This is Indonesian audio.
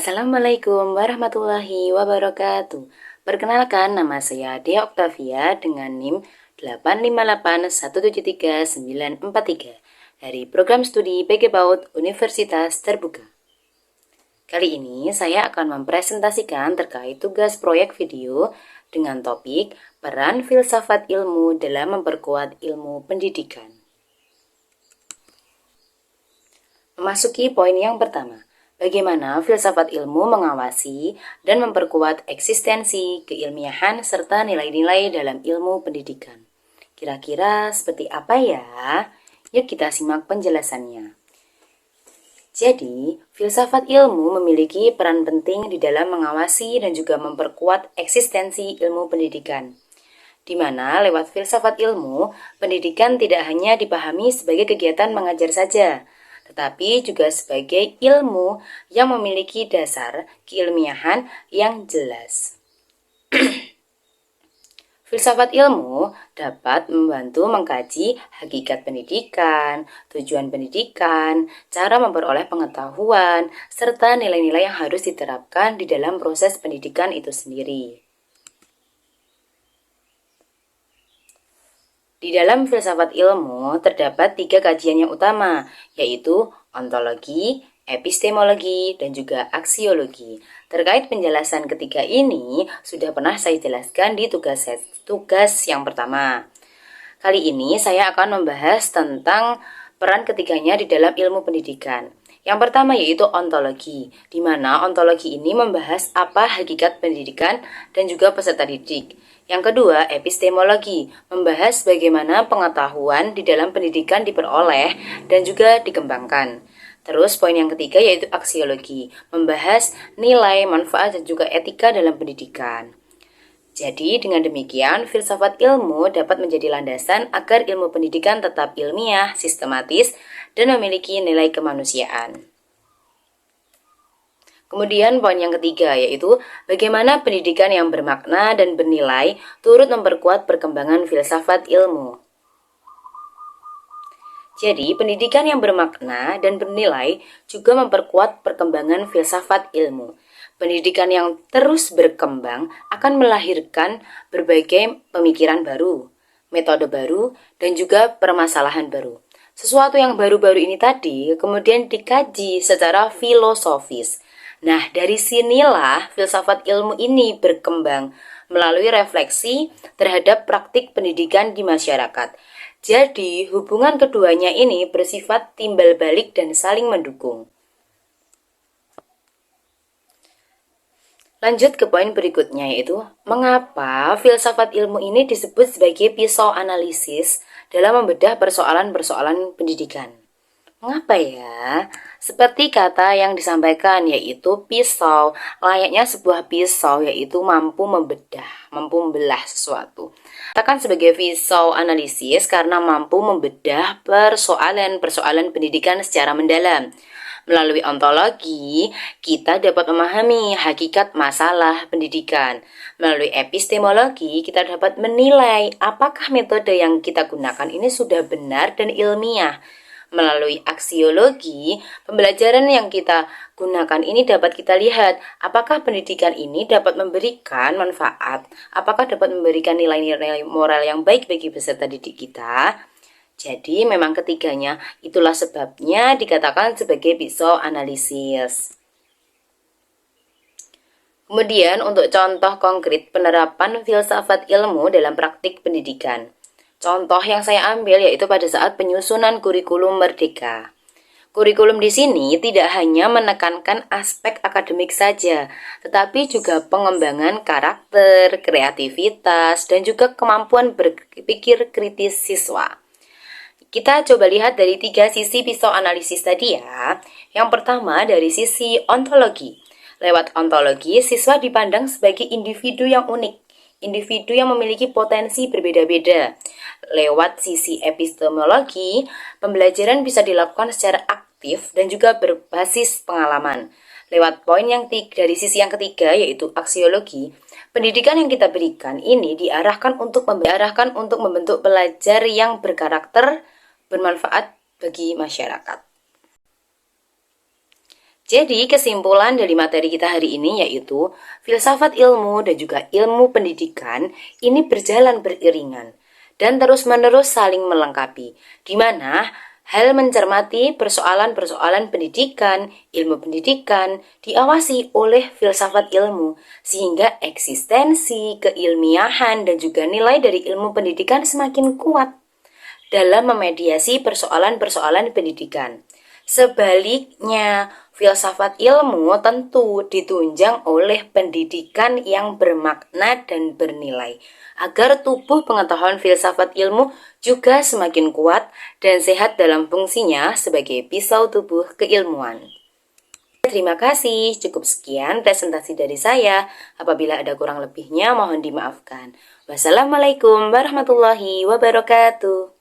Assalamualaikum warahmatullahi wabarakatuh. Perkenalkan, nama saya Dea Oktavia dengan NIM 858173943 dari Program Studi PG PAUD Universitas Terbuka. Kali ini saya akan mempresentasikan terkait tugas proyek video dengan topik peran filsafat ilmu dalam memperkuat ilmu pendidikan. Memasuki poin yang pertama. Bagaimana filsafat ilmu mengawasi dan memperkuat eksistensi, keilmiahan, serta nilai-nilai dalam ilmu pendidikan. Kira-kira seperti apa ya? Yuk kita simak penjelasannya. Jadi, filsafat ilmu memiliki peran penting di dalam mengawasi dan juga memperkuat eksistensi ilmu pendidikan. Di mana lewat filsafat ilmu, pendidikan tidak hanya dipahami sebagai kegiatan mengajar saja, tetapi juga sebagai ilmu yang memiliki dasar keilmiahan yang jelas. Filsafat ilmu dapat membantu mengkaji hakikat pendidikan, tujuan pendidikan, cara memperoleh pengetahuan, serta nilai-nilai yang harus diterapkan di dalam proses pendidikan itu sendiri. Di dalam filsafat ilmu terdapat 3 kajian yang utama, yaitu ontologi, epistemologi, dan juga aksiologi. Terkait penjelasan ketiga ini, sudah pernah saya jelaskan di tugas yang pertama. Kali ini saya akan membahas tentang peran ketiganya di dalam ilmu pendidikan. Yang pertama yaitu ontologi, di mana ontologi ini membahas apa hakikat pendidikan dan juga peserta didik. Yang kedua, epistemologi, membahas bagaimana pengetahuan di dalam pendidikan diperoleh dan juga dikembangkan. Terus poin yang ketiga yaitu aksiologi, membahas nilai, manfaat, dan juga etika dalam pendidikan. Jadi dengan demikian, filsafat ilmu dapat menjadi landasan agar ilmu pendidikan tetap ilmiah, sistematis, dan memiliki nilai kemanusiaan. Kemudian poin yang ketiga yaitu bagaimana pendidikan yang bermakna dan bernilai turut memperkuat perkembangan filsafat ilmu. Jadi pendidikan yang bermakna dan bernilai juga memperkuat perkembangan filsafat ilmu. Pendidikan yang terus berkembang akan melahirkan berbagai pemikiran baru, metode baru, dan juga permasalahan baru. Sesuatu yang baru-baru ini tadi kemudian dikaji secara filosofis. Nah, dari sinilah filsafat ilmu ini berkembang melalui refleksi terhadap praktik pendidikan di masyarakat. Jadi, hubungan keduanya ini bersifat timbal balik dan saling mendukung. Lanjut ke poin berikutnya yaitu, mengapa filsafat ilmu ini disebut sebagai pisau analisis dalam membedah persoalan-persoalan pendidikan? Mengapa ya? Seperti kata yang disampaikan yaitu pisau, layaknya sebuah pisau yaitu mampu membelah sesuatu. Katakan sebagai pisau analisis karena mampu membedah persoalan-persoalan pendidikan secara mendalam. Melalui ontologi, kita dapat memahami hakikat masalah pendidikan. Melalui epistemologi, kita dapat menilai apakah metode yang kita gunakan ini sudah benar dan ilmiah. Melalui aksiologi, pembelajaran yang kita gunakan ini dapat kita lihat apakah pendidikan ini dapat memberikan manfaat, apakah dapat memberikan nilai-nilai moral yang baik bagi peserta didik kita. Jadi memang ketiganya itulah sebabnya dikatakan sebagai pisau analisis. Kemudian untuk contoh konkret penerapan filsafat ilmu dalam praktik pendidikan. Contoh yang saya ambil yaitu pada saat penyusunan kurikulum Merdeka. Kurikulum di sini tidak hanya menekankan aspek akademik saja, tetapi juga pengembangan karakter, kreativitas, dan juga kemampuan berpikir kritis siswa. Kita coba lihat dari 3 sisi pisau analisis tadi ya. Yang pertama dari sisi ontologi. Lewat ontologi, siswa dipandang sebagai individu yang unik. Individu yang memiliki potensi berbeda-beda. Lewat sisi epistemologi, pembelajaran bisa dilakukan secara aktif dan juga berbasis pengalaman. Lewat poin yang dari sisi yang ketiga yaitu aksiologi, pendidikan yang kita berikan ini diarahkan untuk membentuk pelajar yang berkarakter, bermanfaat bagi masyarakat. Jadi kesimpulan dari materi kita hari ini yaitu filsafat ilmu dan juga ilmu pendidikan ini berjalan beriringan dan terus-menerus saling melengkapi, di mana hal mencermati persoalan-persoalan pendidikan, ilmu pendidikan diawasi oleh filsafat ilmu sehingga eksistensi, keilmiahan dan juga nilai dari ilmu pendidikan semakin kuat dalam memediasi persoalan-persoalan pendidikan. Sebaliknya, filsafat ilmu tentu ditunjang oleh pendidikan yang bermakna dan bernilai, agar tubuh pengetahuan filsafat ilmu juga semakin kuat dan sehat dalam fungsinya sebagai pisau tubuh keilmuan. Terima kasih, cukup sekian presentasi dari saya. Apabila ada kurang lebihnya mohon dimaafkan. Wassalamualaikum warahmatullahi wabarakatuh.